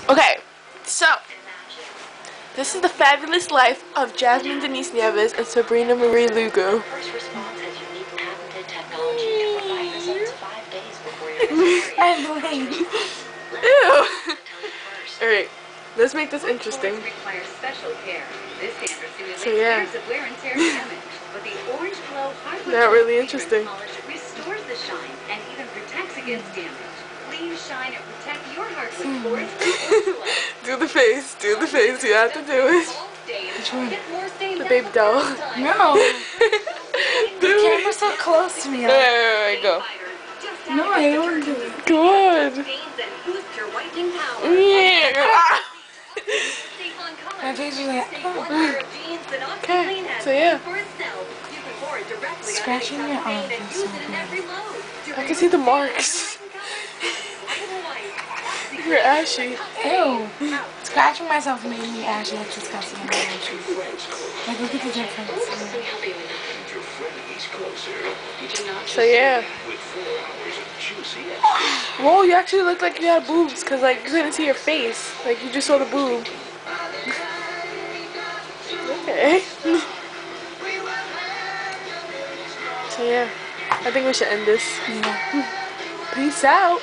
Okay, so this is the fabulous life of Jasmine Denise Nieves and Sabrina Marie Lugo. First Response has unique patented technology to provide results 5 days before your I believe. Ew. Alright, let's make this interesting. Requires special care. This standard simulates So, yeah. years of wear and tear damage, but the Orange Glow hardwood Not really fragrance interesting. polish restores the shine and even protects against damage. Please shine and protect your hardwood floors with Orange Glow. Do the face, you have to do it. The baby doll. No. Do The it. camera's so close to me. There we go. No, I don't do it. Good. Yeah. My face is like, Okay, so yeah. scratching your arm feels so good. I can see the marks. You're ashy. Ew. Scratching myself made me ashy. That's disgusting. I'm ashy. Like, look at the difference. So yeah. Whoa, you actually look like you had boobs, cause like you couldn't see your face. Like you just saw the boob. Okay. So yeah, I think we should end this. Yeah. Peace out.